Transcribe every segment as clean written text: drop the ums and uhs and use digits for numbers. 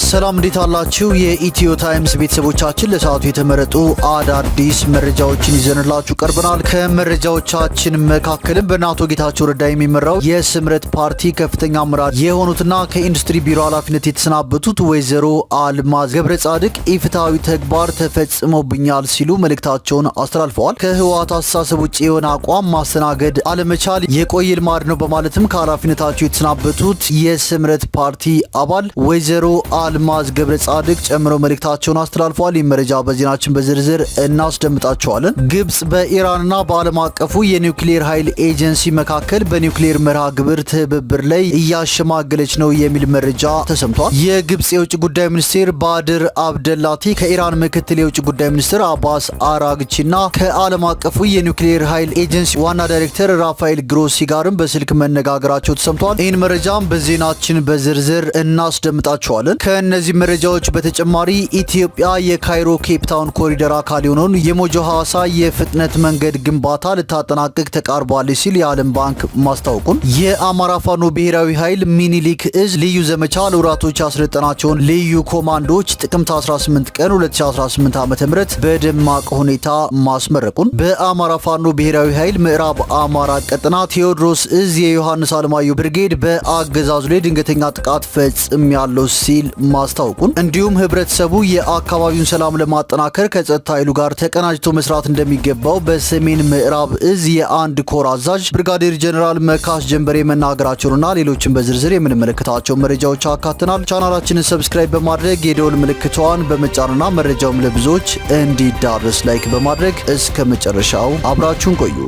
ሰላም እንዴት አላችሁ? የኢትዮ ታይምስ ቤተሰቦቻችን ለሰዓቱ የተመረጡ አዳዲስ መረጃዎችን ይዘንላችሁ ቀርበናል። ከመረጃዎቻችን መካከልም በአቶ ጌታቸው ረዳ የሚመራው የስምረት ፓርቲ ከፍተኛ አመራር የሆኑትና ከኢንዱስትሪ ቢሮ ኃላፊነት የተሰናበቱት ወይዘሮ አልማዝ ገብረጻድቅ ኢፍትሐዊ ተግባር ተፈጽሞብኛል ሲሉ መልእክታቸውን አስተላልፈዋል። ከህወሓት አስተሳሰብ ውጪ የሆነ አቋም ማስተናገድ አለመቻል የቆየ ልማድ ነው በማለትም ከኃላፊነታቸው የተሰናበቱት የስምረት ፓርቲ አባል ወይዘሮ አልማዝ ገብረጻድቅ ጨምረው መልእክታቸውን አስተላልፈዋል። ይህ መረጃ በዜናችን በዝርዝር እናስደምጣቸዋለን። ግብጽ በኢራንና በዓለም አቀፉ የኒውክሌር ኃይል ኤጀንሲ መካከል በኒውክሌር መርሃ ግብር ትብብር ላይ እያሸማገለች ነው የሚል መረጃ ተሰምቷል። የግብጽ የውጭ ጉዳይ ሚኒስቴር ባድር አብደላቲ ከኢራን ምክትል የውጭ ጉዳይ ሚኒስትር አባስ አራግቺና ከዓለም አቀፉ የኒውክሌር ኃይል ኤጀንሲ ዋና ዳይሬክተር ራፋኤል ግሮሲ ጋርም በስልክ መነጋገራቸው ተሰምቷል። ይህን መረጃም በዜናችን በዝርዝር እናስደምጣቸዋለን። ከእነዚህ መረጃዎች በተጨማሪ ኢትዮጵያ የካይሮ ኬፕታውን ኮሪደር አካል የሆነውን የሞጆ ሐዋሳ የፍጥነት መንገድ ግንባታ ልታጠናቅቅ ተቃርባለች ሲል የዓለም ባንክ ማስታወቁን፣ የአማራ ፋኖ ብሔራዊ ኃይል ሚኒሊክ እዝ ልዩ ዘመቻ ለወራቶች ያስለጠናቸውን ልዩ ኮማንዶዎች ጥቅምት 18 ቀን 2018 ዓ.ም በደማቅ ሁኔታ ማስመረቁን፣ በአማራ ፋኖ ብሔራዊ ኃይል ምዕራብ አማራ ቀጠና ቴዎድሮስ እዝ የዮሐንስ አለማየሁ ብርጌድ በአገዛዙ ላይ ድንገተኛ ጥቃት ፈጽም ያለው ሲል ማስታወቁን፣ እንዲሁም ህብረተሰቡ የአካባቢውን ሰላም ለማጠናከር ከጸጥታ ኃይሉ ጋር ተቀናጅቶ መስራት እንደሚገባው በሰሜን ምዕራብ እዝ የአንድ ኮር አዛዥ ብርጋዴር ጀነራል መካሽ ጀንበሬ መናገራቸውንና ሌሎችን በዝርዝር የምንመለከታቸው መረጃዎች አካተናል። ቻናላችንን ሰብስክራይብ በማድረግ የደወል ምልክቷን በመጫንና መረጃውም ለብዙዎች እንዲዳረስ ላይክ በማድረግ እስከ መጨረሻው አብራችሁን ቆዩ።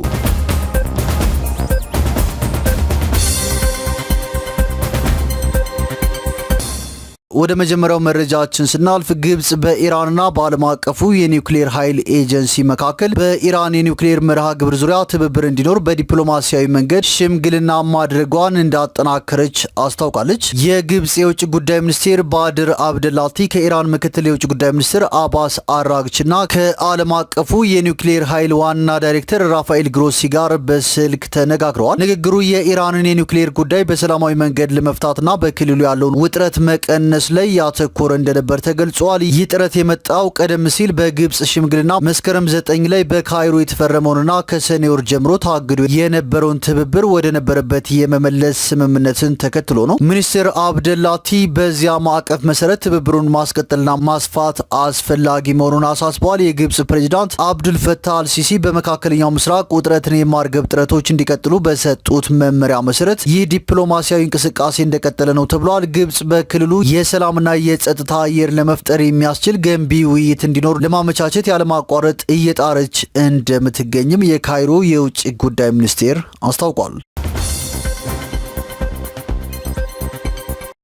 ወደ መጀመሪያው መረጃችን ስናልፍ ግብጽ በኢራንና በዓለም አቀፉ የኒውክሌር ኃይል ኤጀንሲ መካከል በኢራን የኒውክሌር መርሃ ግብር ዙሪያ ትብብር እንዲኖር በዲፕሎማሲያዊ መንገድ ሽምግልና ማድረጓን እንዳጠናከረች አስታውቃለች። የግብጽ የውጭ ጉዳይ ሚኒስቴር ባድር አብደላቲ ከኢራን ምክትል የውጭ ጉዳይ ሚኒስትር አባስ አራግቺና ከዓለም አቀፉ የኒውክሌር ኃይል ዋና ዳይሬክተር ራፋኤል ግሮሲ ጋር በስልክ ተነጋግረዋል። ንግግሩ የኢራንን የኒውክሌር ጉዳይ በሰላማዊ መንገድ ለመፍታትና በክልሉ ያለውን ውጥረት መቀነስ ላይ ያተኮረ እንደነበር ተገልጿል። ይህ ጥረት የመጣው ቀደም ሲል በግብጽ ሽምግልና መስከረም 9 ላይ በካይሮ የተፈረመውንና ከሰኔ ወር ጀምሮ ታግዶ የነበረውን ትብብር ወደ ነበረበት የመመለስ ስምምነትን ተከትሎ ነው። ሚኒስትር አብደላቲ በዚያ ማዕቀፍ መሰረት ትብብሩን ማስቀጠልና ማስፋት አስፈላጊ መሆኑን አሳስበዋል። የግብጽ ፕሬዝዳንት አብዱል ፈታህ አልሲሲ በመካከለኛው ምስራቅ ውጥረትን የማርገብ ጥረቶች እንዲቀጥሉ በሰጡት መመሪያ መሰረት ይህ ዲፕሎማሲያዊ እንቅስቃሴ እንደቀጠለ ነው ተብሏል። ግብጽ በክልሉ ሰላምና የጸጥታ አየር ለመፍጠር የሚያስችል ገንቢ ውይይት እንዲኖር ለማመቻቸት ያለማቋረጥ እየጣረች እንደምትገኝም የካይሮ የውጭ ጉዳይ ሚኒስቴር አስታውቋል።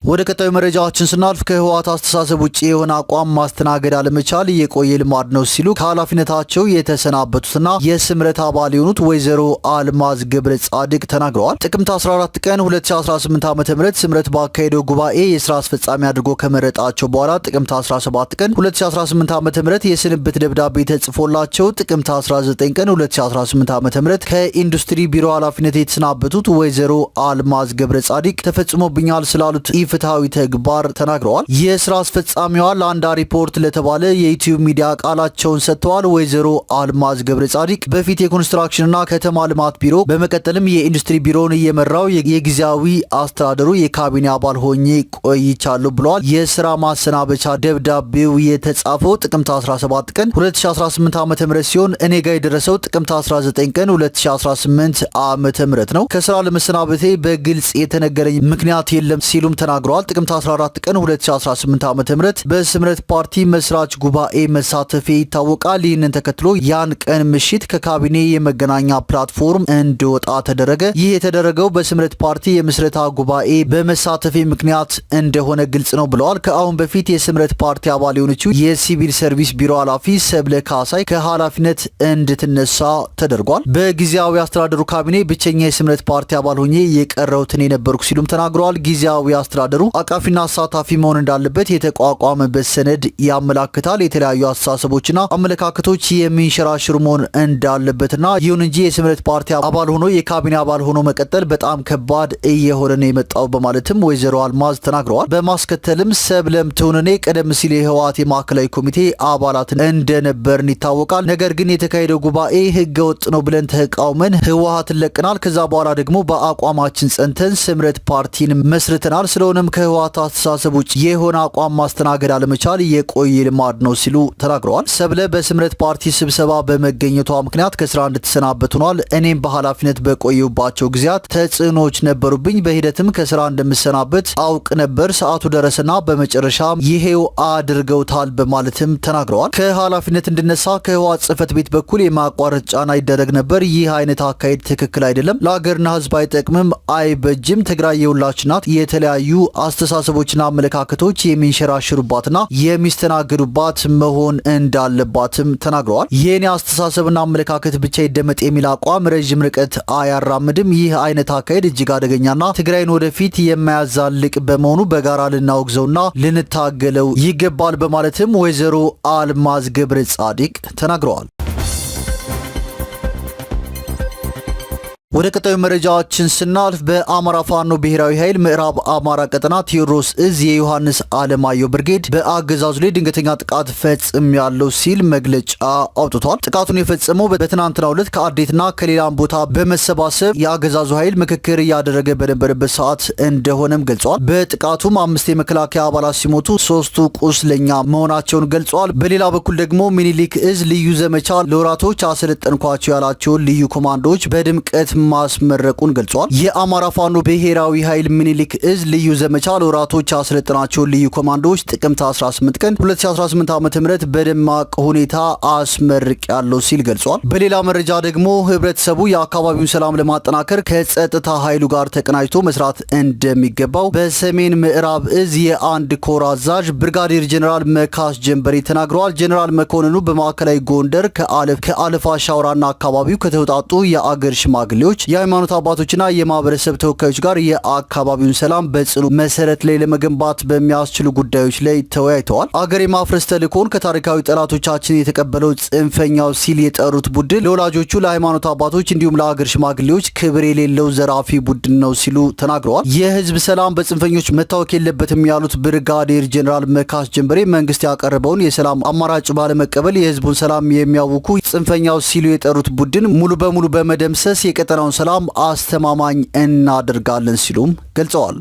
ወደ ቀጣዩ መረጃዎችን ስናልፍ ከህወሓት አስተሳሰብ ውጪ የሆነ አቋም ማስተናገድ አለመቻል የቆየ ልማድ ነው ሲሉ ከኃላፊነታቸው የተሰናበቱትና የስምረት አባል የሆኑት ወይዘሮ አልማዝ ገብረጻድቅ ተናግረዋል። ጥቅምት 14 ቀን 2018 ዓ.ም ስምረት ባካሄደው ጉባኤ የስራ አስፈጻሚ አድርጎ ከመረጣቸው በኋላ ጥቅምት 17 ቀን 2018 ዓ.ም የስንብት ደብዳቤ ተጽፎላቸው ጥቅምት 19 ቀን 2018 ዓ.ም ከኢንዱስትሪ ቢሮ ኃላፊነት የተሰናበቱት ወይዘሮ አልማዝ ገብረጻድቅ ተፈጽሞብኛል ስላሉት ፍትሐዊ ተግባር ተናግረዋል። የስራ አስፈጻሚዋ ለአንዳ ሪፖርት ለተባለ የዩቲዩብ ሚዲያ ቃላቸውን ሰጥተዋል። ወይዘሮ አልማዝ ገብረጻድቅ በፊት የኮንስትራክሽንና ከተማ ልማት ቢሮ በመቀጠልም የኢንዱስትሪ ቢሮውን እየመራው የጊዜያዊ አስተዳደሩ የካቢኔ አባል ሆኜ ቆይቻለሁ ብለዋል። የስራ ማሰናበቻ ደብዳቤው የተጻፈው ጥቅምት 17 ቀን 2018 ዓ.ም ሲሆን እኔ ጋር የደረሰው ጥቅምት 19 ቀን 2018 ዓ.ም ነው። ከስራ ለመሰናበቴ በግልጽ የተነገረኝ ምክንያት የለም ሲሉም ተናግረዋል። ጥቅምት 14 ቀን 2018 ዓ.ም በስምረት ፓርቲ መስራች ጉባኤ መሳተፌ ይታወቃል። ይህንን ተከትሎ ያን ቀን ምሽት ከካቢኔ የመገናኛ ፕላትፎርም እንድወጣ ተደረገ። ይህ የተደረገው በስምረት ፓርቲ የምስረታ ጉባኤ በመሳተፌ ምክንያት እንደሆነ ግልጽ ነው ብለዋል። ከአሁን በፊት የስምረት ፓርቲ አባል የሆነችው የሲቪል ሰርቪስ ቢሮ ኃላፊ ሰብለ ካሳይ ከኃላፊነት እንድትነሳ ተደርጓል። በጊዜያዊ አስተዳደሩ ካቢኔ ብቸኛ የስምረት ፓርቲ አባል ሆኜ የቀረውትን የነበርኩ ሲሉም ተናግረዋል። ጊዜያዊ አስተዳደሩ አስተዳደሩ አቃፊና አሳታፊ መሆን እንዳለበት የተቋቋመበት ሰነድ ያመላክታል። የተለያዩ አስተሳሰቦችና አመለካከቶች የሚንሸራሽሩ መሆን እንዳለበትና ይሁን እንጂ የስምረት ፓርቲ አባል ሆኖ የካቢኔ አባል ሆኖ መቀጠል በጣም ከባድ እየሆነ ነው የመጣው በማለትም ወይዘሮ አልማዝ ተናግረዋል። በማስከተልም ሰብለም ትሁንኔ ቀደም ሲል የህወሓት የማዕከላዊ ኮሚቴ አባላት እንደነበርን ይታወቃል። ነገር ግን የተካሄደው ጉባኤ ህገ ወጥ ነው ብለን ተቃውመን ህወሓትን ለቅናል። ከዛ በኋላ ደግሞ በአቋማችን ጸንተን ስምረት ፓርቲን መስርተናል። ስለሆነም ከህወሓት አስተሳሰብ ውጭ የሆነ አቋም ማስተናገድ አለመቻል የቆየ ልማድ ነው ሲሉ ተናግረዋል። ሰብለ በስምረት ፓርቲ ስብሰባ በመገኘቷ ምክንያት ከስራ እንድትሰናበት ሆኗል። እኔም በኃላፊነት በቆየሁባቸው ጊዜያት ተጽዕኖዎች ነበሩብኝ። በሂደትም ከስራ እንደምሰናበት አውቅ ነበር። ሰዓቱ ደረሰና በመጨረሻም ይሄው አድርገውታል በማለትም ተናግረዋል። ከኃላፊነት እንድነሳ ከህወሓት ጽህፈት ቤት በኩል የማቋረጥ ጫና ይደረግ ነበር። ይህ አይነት አካሄድ ትክክል አይደለም፣ ለሀገርና ህዝብ አይጠቅምም፣ አይበጅም። ትግራይ የሁላችን ናት። የተለያዩ አስተሳሰቦችና አመለካከቶች የሚንሸራሽሩባትና የሚስተናገዱባት መሆን እንዳለባትም ተናግረዋል። የኔ አስተሳሰብና አመለካከት ብቻ ይደመጥ የሚል አቋም ረዥም ርቀት አያራምድም። ይህ አይነት አካሄድ እጅግ አደገኛና ትግራይን ወደፊት የማያዛልቅ በመሆኑ በጋራ ልናወግዘውና ልንታገለው ይገባል በማለትም ወይዘሮ አልማዝ ገብረ ጻዲቅ ተናግረዋል። ወደ ቀጣዩ መረጃዎችን ስናልፍ በአማራ ፋኖ ብሔራዊ ኃይል ምዕራብ አማራ ቀጠና ቴዎድሮስ እዝ የዮሐንስ አለማየሁ ብርጌድ በአገዛዙ ላይ ድንገተኛ ጥቃት ፈጽም ያለው ሲል መግለጫ አውጥቷል። ጥቃቱን የፈጸመው በትናንትናው ዕለት ከአዴትና ከሌላም ቦታ በመሰባሰብ የአገዛዙ ኃይል ምክክር እያደረገ በነበረበት ሰዓት እንደሆነም ገልጿል። በጥቃቱም 5 የመከላከያ አባላት ሲሞቱ 3ቱ ቁስለኛ መሆናቸውን ገልጿል። በሌላ በኩል ደግሞ ሚኒሊክ እዝ ልዩ ዘመቻ ለወራቶች አሰለጠንኳቸው ያላቸውን ልዩ ኮማንዶዎች በድምቀት ማስመረቁን ገልጿል። የአማራ ፋኖ ብሔራዊ ኃይል ሚኒሊክ እዝ ልዩ ዘመቻ ለወራቶች አሰለጠናቸውን ልዩ ኮማንዶዎች ጥቅምት 18 ቀን 2018 ዓ.ም በደማቅ ሁኔታ አስመርቅ ያለው ሲል ገልጿል። በሌላ መረጃ ደግሞ ህብረተሰቡ የአካባቢውን ሰላም ለማጠናከር ከጸጥታ ኃይሉ ጋር ተቀናጅቶ መስራት እንደሚገባው በሰሜን ምዕራብ እዝ የአንድ ኮር አዛዥ ብርጋዴር ጀነራል መካስ ጀንበሬ ተናግረዋል። ጀነራል መኮንኑ በማዕከላዊ ጎንደር ከአለፋ ሻውራና አካባቢው ከተውጣጡ የአገር ሽማግሌዎች የሃይማኖት አባቶችና የማህበረሰብ ተወካዮች ጋር የአካባቢውን ሰላም በጽኑ መሰረት ላይ ለመገንባት በሚያስችሉ ጉዳዮች ላይ ተወያይተዋል። አገር የማፍረስ ተልእኮውን ከታሪካዊ ጠላቶቻችን የተቀበለው ጽንፈኛው ሲል የጠሩት ቡድን ለወላጆቹ፣ ለሃይማኖት አባቶች እንዲሁም ለአገር ሽማግሌዎች ክብር የሌለው ዘራፊ ቡድን ነው ሲሉ ተናግረዋል። የህዝብ ሰላም በጽንፈኞች መታወክ የለበትም ያሉት ብርጋዴር ጀነራል መካስ ጀንበሬ መንግስት ያቀረበውን የሰላም አማራጭ ባለመቀበል የህዝቡን ሰላም የሚያውኩ ጽንፈኛው ሲሉ የጠሩት ቡድን ሙሉ በሙሉ በመደምሰስ የቀጠናውን ሰላም አስተማማኝ እናደርጋለን ሲሉም ገልጸዋል።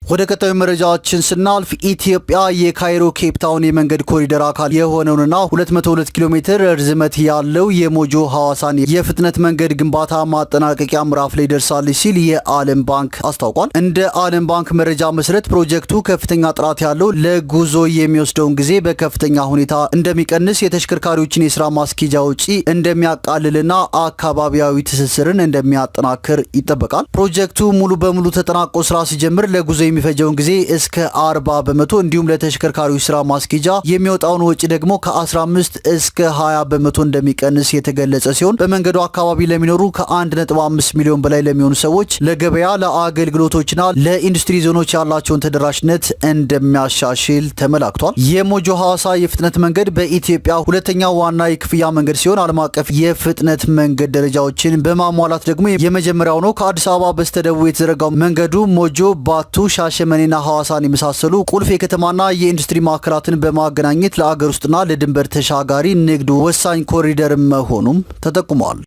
ወደ ቀጣዩ መረጃዎችን ስናልፍ ኢትዮጵያ የካይሮ ኬፕታውን የመንገድ ኮሪደር አካል የሆነውንና 202 ኪሎ ሜትር ርዝመት ያለው የሞጆ ሐዋሳን የፍጥነት መንገድ ግንባታ ማጠናቀቂያ ምዕራፍ ላይ ደርሳለች ሲል የዓለም ባንክ አስታውቋል። እንደ ዓለም ባንክ መረጃ መሰረት ፕሮጀክቱ ከፍተኛ ጥራት ያለው ለጉዞ የሚወስደውን ጊዜ በከፍተኛ ሁኔታ እንደሚቀንስ፣ የተሽከርካሪዎችን የስራ ማስኬጃ ወጪ እንደሚያቃልልና አካባቢያዊ ትስስርን እንደሚያጠናክር ይጠበቃል። ፕሮጀክቱ ሙሉ በሙሉ ተጠናቆ ስራ ሲጀምር ለጉዞ የሚፈጀውን ጊዜ እስከ 40 በመቶ እንዲሁም ለተሽከርካሪው ስራ ማስኬጃ የሚወጣውን ወጪ ደግሞ ከ15 እስከ 20 በመቶ እንደሚቀንስ የተገለጸ ሲሆን በመንገዱ አካባቢ ለሚኖሩ ከ1.5 ሚሊዮን በላይ ለሚሆኑ ሰዎች ለገበያ፣ ለአገልግሎቶችና ለኢንዱስትሪ ዞኖች ያላቸውን ተደራሽነት እንደሚያሻሽል ተመላክቷል። የሞጆ ሐዋሳ የፍጥነት መንገድ በኢትዮጵያ ሁለተኛው ዋና የክፍያ መንገድ ሲሆን ዓለም አቀፍ የፍጥነት መንገድ ደረጃዎችን በማሟላት ደግሞ የመጀመሪያው ነው። ከአዲስ አበባ በስተደቡብ የተዘረጋው መንገዱ ሞጆ፣ ባቱ፣ ሻሸመኔና ሐዋሳን የመሳሰሉ ቁልፍ የከተማና የኢንዱስትሪ ማዕከላትን በማገናኘት ለአገር ውስጥና ለድንበር ተሻጋሪ ንግድ ወሳኝ ኮሪደር መሆኑም ተጠቁሟል።